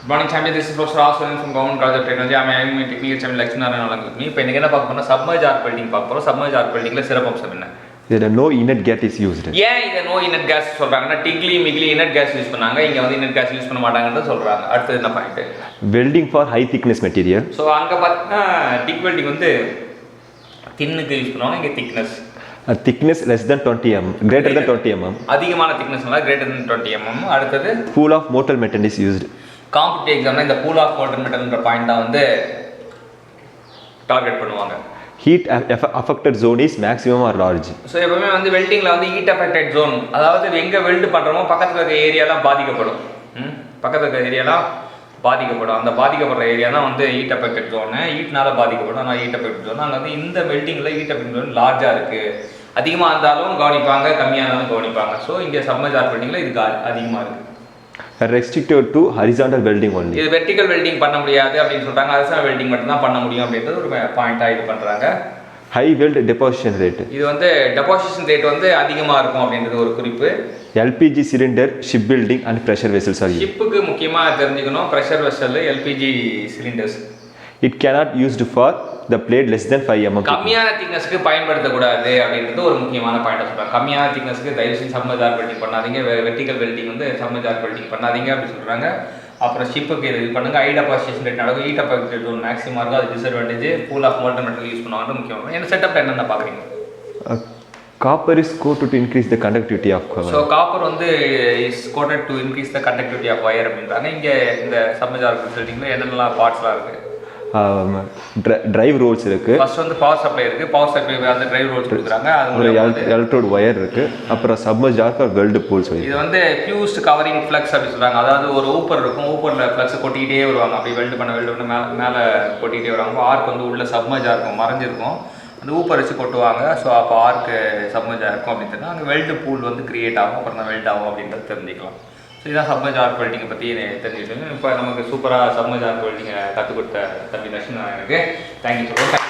Good morning, champion. This is Professor Aswan from Government College of Technology. I am a technical champion lecturer with me. இப்போ இன்னைக்கு என்ன பார்க்க போறோம்னா submerged arc welding பார்க்க போறோம். Submerged arc weldingல சிறப்பம்சம் என்ன? இதுல no inert gas is used. ஏன் இத no inert gas சொல்றாங்கன்னா டிக்லி மிக்லி inert gas யூஸ் பண்ணாங்க. இங்க வந்து inert gas யூஸ் பண்ண மாட்டாங்கன்னு சொல்றாங்க. அடுத்து என்ன point? Welding for high thickness material. So அங்க பார்த்தா thick welding வந்து தின்னுக்கு யூஸ் பண்ணுவாங்க. இங்க thickness A thickness less than 20 mm, greater than 20 mm. அதிகமான thicknessனால greater than 20 mm. அடுத்து Pool of molten metal is used. Competitive எக்ஸாம்ல இந்த pool of molten metalன்ற பாயிண்ட் தான் வந்து டார்கெட் பண்ணுவாங்க. Heat affected zone is maximum or large. So எப்பவுமே வந்து வெல்டிங்கில் வந்து ஹீட் அஃபெக்டட் ஜோன், அதாவது எங்கே வெல்டு பண்ணுறோமோ பக்கத்தில் இருக்க ஏரியாலாம் பாதிக்கப்படும். பக்கத்தில் இருக்க ஏரியாலாம் பாதிக்கப்படும். அந்த பாதிக்கப்படுற ஏரியா தான் வந்து ஹீட் அஃபெக்டட் ஜோனு. ஹீட்னால பாதிக்கப்படும். ஆனால் ஹீட் அஃபெக்டட் ஜோன் அங்கே வந்து இந்த வெல்டிங்கில் ஹீட் அஃபெக்ட் ஜோன் லார்ஜாக இருக்குது. அதிகமாக இருந்தாலும் கவனிப்பாங்க, கம்மியாக இருந்தாலும் கவனிப்பாங்க. ஸோ இங்கே சப்மர்ஜ் ஆர்க் வெல்டிங்கில் இதுக்கு அதிகமாக இருக்குது. Restricted to horizontal welding only. இது வெர்டிக்கல் வெல்டிங் பண்ண முடியாது அப்படின்னு சொல்கிறாங்க. ஹரிசாண்டல் வெல்டிங் மட்டும் தான் பண்ண முடியும் அப்படின்றது ஒரு பாயிண்ட்டாக இது பண்ணுறாங்க. High weld deposition rate. இது வந்து டெபாசிஷன் ரேட் வந்து அதிகமாக இருக்கும் அப்படின்றது ஒரு குறிப்பு. LPG cylinder, shipbuilding and pressure vessels are used. ஷிப்புக்கு முக்கியமாக தெரிஞ்சுக்கணும். Pressure vessel, LPG cylinders. It cannot used for the blade less than 5 mm. கம்மியான திக்னஸ்க்கு பயன்படுத்தக்கூடாது அப்படின்றது ஒரு முக்கியமான பாயிண்ட் சொல்கிறாங்க. கம்மியான திக்னஸ்க்கு தயவு செஞ்சு சப்மர்ஜ் ஆர்க் வெல்டிங் பண்ணாதீங்க. வெர்டிக்கல் வெல்டிங் வந்து சப்மர்ஜ் ஆர்க் வெல்டிங் பண்ணாதீங்க அப்படின்னு சொல்கிறாங்க. அப்புறம் ஷிப்புக்கு இது பண்ணுங்க. ஹை டெபாசிஷன் ரேட் நடக்கும். ஹீட் அஃபெக்டட் ஜோன் மேக்ஸிமம் இருக்கும். அது disadvantage. Pool of molten metal use பண்ணுவாங்க முக்கியமாக. என்ன செட்டப் என்னென்ன பார்க்குறீங்க? Copper is coated to increase the conductivity of wire. So copper வந்து is coated to increase the conductivity of wire அப்படின்றாங்க. இங்கே இந்த சப்மர்ஜ் ஆர்க் வெல்டிங்கில் என்னென்னலாம் பார்ட்ஸ்லாம் இருக்குது? டிரைவ் ரோல்ஸ் இருக்கு. ஃபர்ஸ்ட் வந்து பவர் சப்ளை இருக்கு. பவர் சப்ளை அந்த டிரைவ் ரோல்ஸ் கொடுக்குறாங்க. அது எலக்ட்ரோட் வயர் இருக்கு. அப்புறம் சப்மர்ஜ் ஆர்க் வெல்ட் பூல்ஸ். இது வந்து ஃபியூஸ்ட் கவரிங் ஃப்ளக்ஸ் அப்படி சொல்றாங்க. அதாவது ஒரு ஊப்பர் இருக்கும். ஊப்பர்ல ஃப்ளக்ஸ் கொட்டிக்கிட்டே வருவாங்க. அப்படி வெல்ட் பண்ண மேலே கொட்டிக்கிட்டே வருவாங்க. ஆர்க் வந்து உள்ள சப்மர்ஜ் ஆர்க்கும் மறைஞ்சிருக்கும். அந்த ஊப்பர் வச்சு கொட்டுவாங்க. ஸோ அப்போ ஆர்க்கு சப்மர்ஜ் ஆயிருக்கும் அப்படின்னு தெரிஞ்சா அங்கே வெல்ட் பூல் வந்து கிரியேட் ஆகும். அப்புறம் தான் வெல்ட் ஆகும் அப்படின்றது தெரிஞ்சுக்கலாம். ஸோ இதான் சப்மர்ஜ் ஆர்க் வெல்டிங்கை பற்றி தெரிஞ்சுக்கிட்டு இப்போ நமக்கு சூப்பராக சப்மர்ஜ் ஆர்க் வெல்டிங்கை கற்றுக் கொடுத்த தம்பி தர்ஷன் எனக்கு தேங்க்யூ சொல்லுவோம்.